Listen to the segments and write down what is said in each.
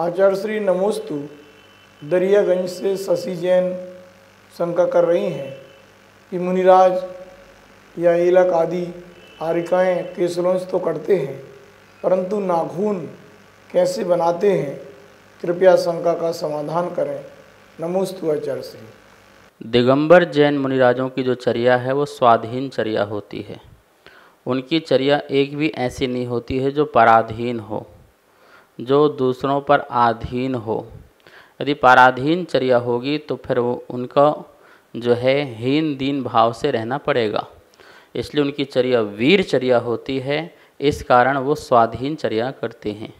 आचार्य श्री नमोस्तु। दरियागंज से शशि जैन शंका कर रही हैं कि मुनिराज या एलक आदि आरिकाएँ केशलोंश तो करते हैं, परंतु नाखून कैसे बनाते हैं, कृपया शंका का समाधान करें। नमोस्तु आचार्य श्री। दिगंबर जैन मुनिराजों की जो चर्या है वो स्वाधीन चर्या होती है। उनकी चर्या एक भी ऐसी नहीं होती है जो पराधीन हो, जो दूसरों पर आधीन हो। यदि पराधीन चर्या होगी तो फिर वो उनका जो है हीन दीन भाव से रहना पड़ेगा। इसलिए उनकी चर्या वीर चर्या होती है। इस कारण वो स्वाधीन चर्या करते हैं।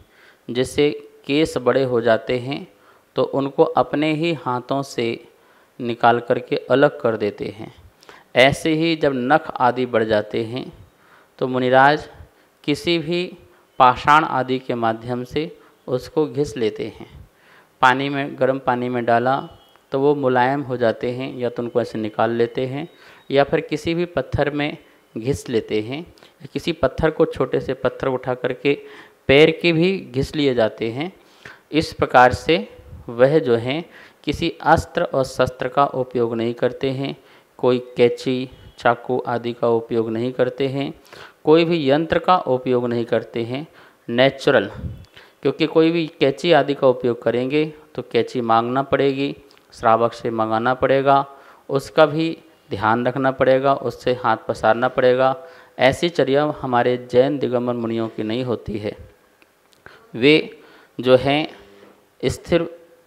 जिससे केस बड़े हो जाते हैं तो उनको अपने ही हाथों से निकाल करके अलग कर देते हैं। ऐसे ही जब नख आदि बढ़ जाते हैं तो मुनिराज किसी भी पाषाण आदि के माध्यम से उसको घिस लेते हैं। पानी में, गर्म पानी में डाला तो वो मुलायम हो जाते हैं, या तो उनको ऐसे निकाल लेते हैं या फिर किसी भी पत्थर में घिस लेते हैं। किसी पत्थर को, छोटे से पत्थर उठा करके पैर के भी घिस लिए जाते हैं। इस प्रकार से वह जो हैं किसी अस्त्र और शस्त्र का उपयोग नहीं करते हैं। कोई कैंची, चाकू आदि का उपयोग नहीं करते हैं। कोई भी यंत्र का उपयोग नहीं करते हैं। नेचुरल, क्योंकि कोई भी कैंची आदि का उपयोग करेंगे तो कैंची मांगना पड़ेगी, श्रावक से मंगाना पड़ेगा, उसका भी ध्यान रखना पड़ेगा, उससे हाथ पसारना पड़ेगा। ऐसी चर्या हमारे जैन दिगंबर मुनियों की नहीं होती है। वे जो हैं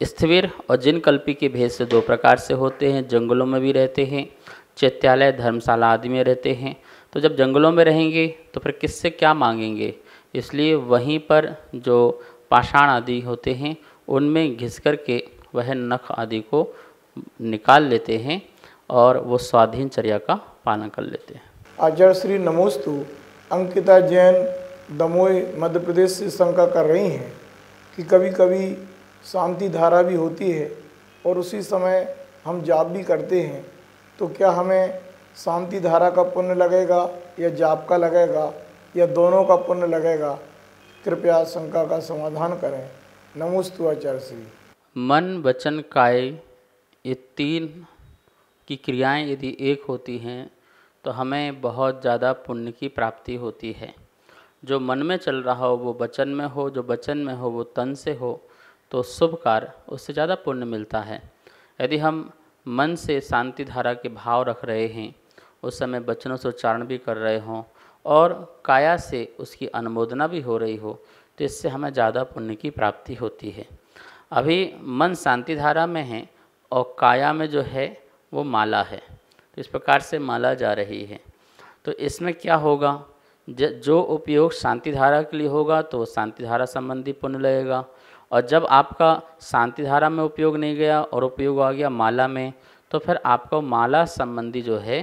स्थिर और जिनकल्पी के भेद से दो प्रकार से होते हैं। जंगलों में भी रहते हैं, चैत्यालय धर्मशाला आदि में रहते हैं। तो जब जंगलों में रहेंगे तो फिर किससे क्या मांगेंगे, इसलिए वहीं पर जो पाषाण आदि होते हैं उनमें घिस कर के वह नख आदि को निकाल लेते हैं और वो स्वाधीन चर्या का पालन कर लेते हैं। आचार्य श्री नमोस्तु। अंकिता जैन दमोह मध्य प्रदेश से शंका कर रही हैं कि कभी कभी शांति धारा भी होती है और उसी समय हम जाप भी करते हैं, तो क्या हमें शांति धारा का पुण्य लगेगा या जाप का लगेगा या दोनों का पुण्य लगेगा? कृपया शंका का समाधान करें। नमोस्तु आचार्य श्री। मन, वचन, काय ये तीन की क्रियाएं यदि एक होती हैं तो हमें बहुत ज़्यादा पुण्य की प्राप्ति होती है। जो मन में चल रहा हो वो वचन में हो, जो वचन में हो वो तन से हो, तो शुभ कार्य उससे ज़्यादा पुण्य मिलता है। यदि हम मन से शांति धारा के भाव रख रहे हैं, उस समय वचनों से उच्चारण भी कर रहे हों और काया से उसकी अनुमोदना भी हो रही हो, तो इससे हमें ज़्यादा पुण्य की प्राप्ति होती है। अभी मन शांति धारा में है और काया में जो है वो माला है, तो इस प्रकार से माला जा रही है। तो इसमें क्या होगा, जो उपयोग शांति धारा के लिए होगा तो शांति धारा संबंधी पुण्य लगेगा, और जब आपका शांति धारा में उपयोग नहीं गया और उपयोग आ गया माला में, तो फिर आपको माला संबंधी जो है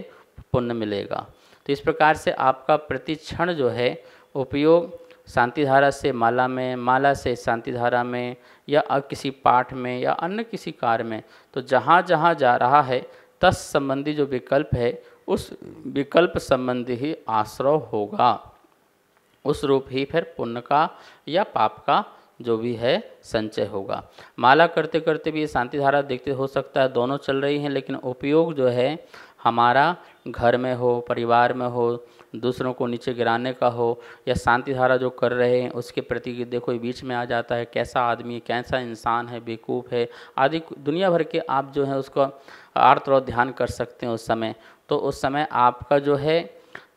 पुण्य मिलेगा। तो इस प्रकार से आपका प्रति क्षण जो है उपयोग शांति धारा से माला में, माला से शांति धारा में, या किसी पाठ में या अन्य किसी कार्य में, तो जहाँ जहाँ जा रहा है तस् संबंधी जो विकल्प है उस विकल्प संबंधी ही आश्रय होगा। उस रूप ही फिर पुण्य का या पाप का जो भी है संचय होगा। माला करते करते भी ये शांति धारा देखते हो सकता है दोनों चल रही हैं, लेकिन उपयोग जो है हमारा घर में हो, परिवार में हो, दूसरों को नीचे गिराने का हो, या शांति धारा जो कर रहे हैं उसके प्रति देखो बीच में आ जाता है कैसा आदमी, कैसा इंसान है, बेवकूफ़ है आदि दुनिया भर के आप जो है उसको आर्त और ध्यान कर सकते हैं उस समय। तो उस समय आपका जो है,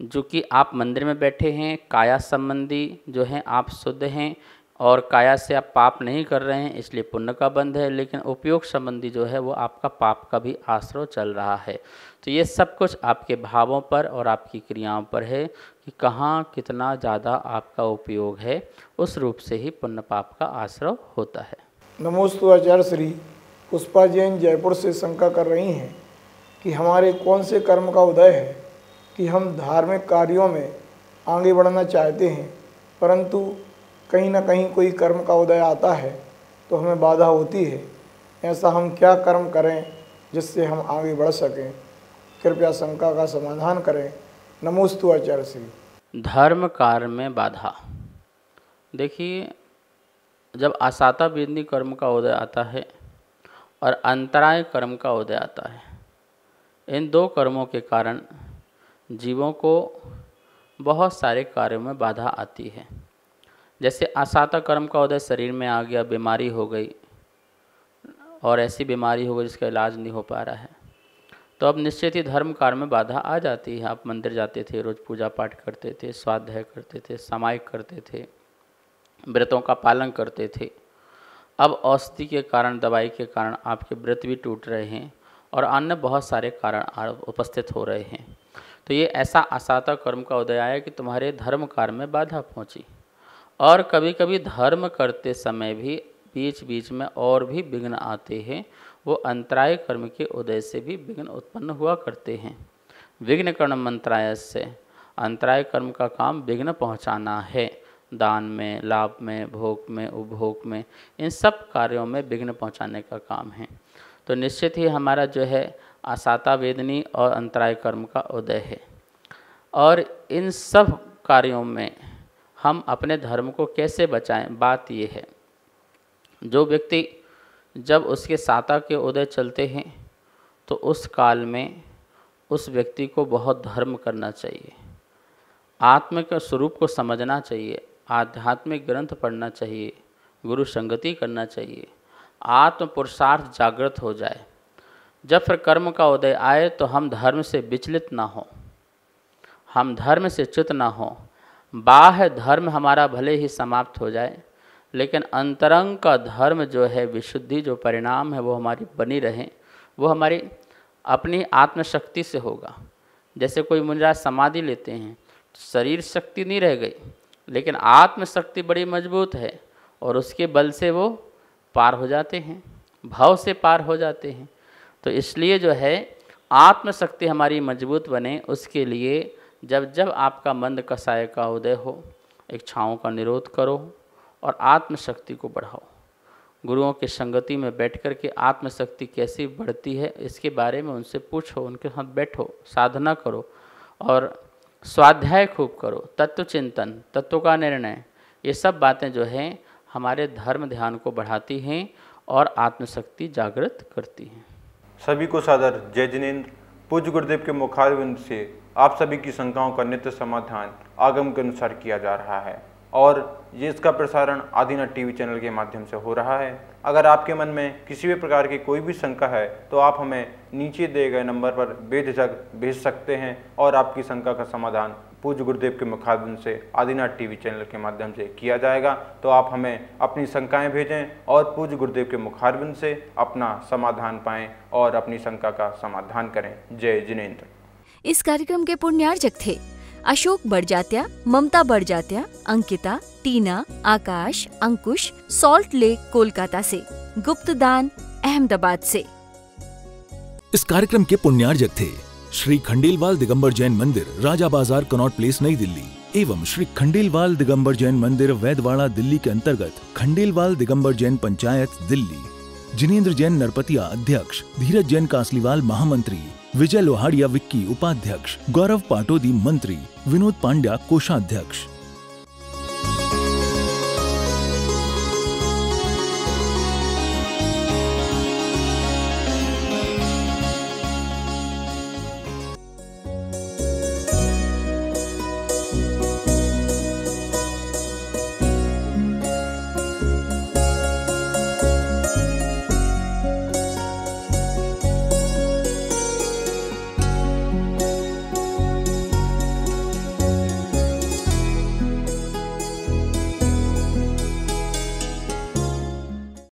जो कि आप मंदिर में बैठे हैं, काया संबंधी जो है आप शुद्ध हैं और काया से आप पाप नहीं कर रहे हैं, इसलिए पुण्य का बंध है, लेकिन उपयोग संबंधी जो है वो आपका पाप का भी आश्रय चल रहा है। तो ये सब कुछ आपके भावों पर और आपकी क्रियाओं पर है कि कहाँ कितना ज़्यादा आपका उपयोग है, उस रूप से ही पुण्य पाप का आश्रय होता है। नमोस्तु आचार्य श्री। पुष्पा जैन जयपुर से शंका कर रही हैं कि हमारे कौन से कर्म का उदय है कि हम धार्मिक कार्यों में आगे बढ़ना चाहते हैं, परंतु कहीं ना कहीं कोई कर्म का उदय आता है तो हमें बाधा होती है। ऐसा हम क्या कर्म करें जिससे हम आगे बढ़ सकें? कृपया शंका का समाधान करें। नमोस्तु आचार्य श्री। धर्म कार्य में बाधा, देखिए जब आसाता वेदनी कर्म का उदय आता है और अंतराय कर्म का उदय आता है, इन दो कर्मों के कारण जीवों को बहुत सारे कार्यों में बाधा आती है। जैसे आसाता कर्म का उदय, शरीर में आ गया, बीमारी हो गई और ऐसी बीमारी हो गई जिसका इलाज नहीं हो पा रहा है, तो अब निश्चित ही धर्म कार्य में बाधा आ जाती है। आप मंदिर जाते थे, रोज़ पूजा पाठ करते थे, स्वाध्याय करते थे, सामायिक करते थे, व्रतों का पालन करते थे। अब औषधि के कारण, दवाई के कारण आपके व्रत भी टूट रहे हैं और अन्य बहुत सारे कारण उपस्थित हो रहे हैं। तो ये ऐसा आसाता कर्म का उदय आया कि तुम्हारे धर्म कार्य में बाधा पहुंची। और कभी कभी धर्म करते समय भी बीच बीच में और भी विघ्न आते हैं। वो अंतराय कर्म के उदय से भी विघ्न उत्पन्न हुआ करते हैं। विघ्न कर्म मंत्राय से, अंतराय कर्म का काम विघ्न पहुंचाना है। दान में, लाभ में, भोग में, उपभोग में, इन सब कार्यों में विघ्न पहुंचाने का काम है। तो निश्चित ही हमारा जो है आसाता वेदनी और अंतराय कर्म का उदय है। और इन सब कार्यों में हम अपने धर्म को कैसे बचाएं, बात ये है, जो व्यक्ति जब उसके साता के उदय चलते हैं तो उस काल में उस व्यक्ति को बहुत धर्म करना चाहिए, आत्म के स्वरूप को समझना चाहिए, आध्यात्मिक ग्रंथ पढ़ना चाहिए, गुरु संगति करना चाहिए, आत्म पुरुषार्थ जागृत हो जाए। जब फिर कर्म का उदय आए तो हम धर्म से विचलित ना हो, हम धर्म से च्युत ना हो। बाह्य धर्म हमारा भले ही समाप्त हो जाए, लेकिन अंतरंग का धर्म जो है, विशुद्धि जो परिणाम है, वो हमारी बनी रहे। वो हमारी अपनी आत्मशक्ति से होगा। जैसे कोई मुनिराज समाधि लेते हैं, शरीर शक्ति नहीं रह गई, लेकिन आत्मशक्ति बड़ी मजबूत है और उसके बल से वो पार हो जाते हैं, भाव से पार हो जाते हैं। तो इसलिए जो है आत्मशक्ति हमारी मजबूत बने, उसके लिए जब जब आपका मंद कसाय का उदय हो, इच्छाओं का निरोध करो और आत्मशक्ति को बढ़ाओ। गुरुओं की संगति में बैठ कर के आत्मशक्ति कैसी बढ़ती है, इसके बारे में उनसे पूछो, उनके साथ बैठो, साधना करो और स्वाध्याय खूब करो, तत्व चिंतन, तत्व का निर्णय, ये सब बातें जो हैं हमारे धर्म ध्यान को बढ़ाती हैं और आत्मशक्ति जागृत करती हैं। सभी को सादर जय जिनेंद्र। पूज्य गुरुदेव के मुखारविंद से आप सभी की शंकाओं का नित्य समाधान आगम के अनुसार किया जा रहा है और ये इसका प्रसारण आदिनाथ टीवी चैनल के माध्यम से हो रहा है। अगर आपके मन में किसी भी प्रकार की कोई भी शंका है तो आप हमें नीचे दिए गए नंबर पर बेझिझक भेज सकते हैं और आपकी शंका का समाधान पूज्य गुरुदेव के मुखारविंद से आदिनाथ टीवी चैनल के माध्यम से किया जाएगा। तो आप हमें अपनी शंकाएं भेजें और पूज्य गुरुदेव के मुखारविंद से अपना समाधान पाएं और अपनी शंका का समाधान करें। जय जिनेंद्र। इस कार्यक्रम के पुण्यार्जक थे अशोक बड़जात्या, ममता बड़जात्या, अंकिता, टीना, आकाश, अंकुश, सॉल्ट लेक कोलकाता से, गुप्तदान अहमदाबाद से। इस कार्यक्रम के पुण्यार्जक थे श्री खंडेलवाल दिगंबर जैन मंदिर, राजा बाजार, कनॉट प्लेस, नई दिल्ली एवं श्री खंडेलवाल दिगंबर जैन मंदिर, वैदवाड़ा, दिल्ली के अंतर्गत खंडेलवाल दिगंबर जैन पंचायत, दिल्ली। जिनेंद्र जैन नरपतिया अध्यक्ष, धीरज जैन कासलीवाल महामंत्री, विजय लोहाड़िया विक्की उपाध्यक्ष, गौरव पाटोदी मंत्री, विनोद पांड्या कोषाध्यक्ष।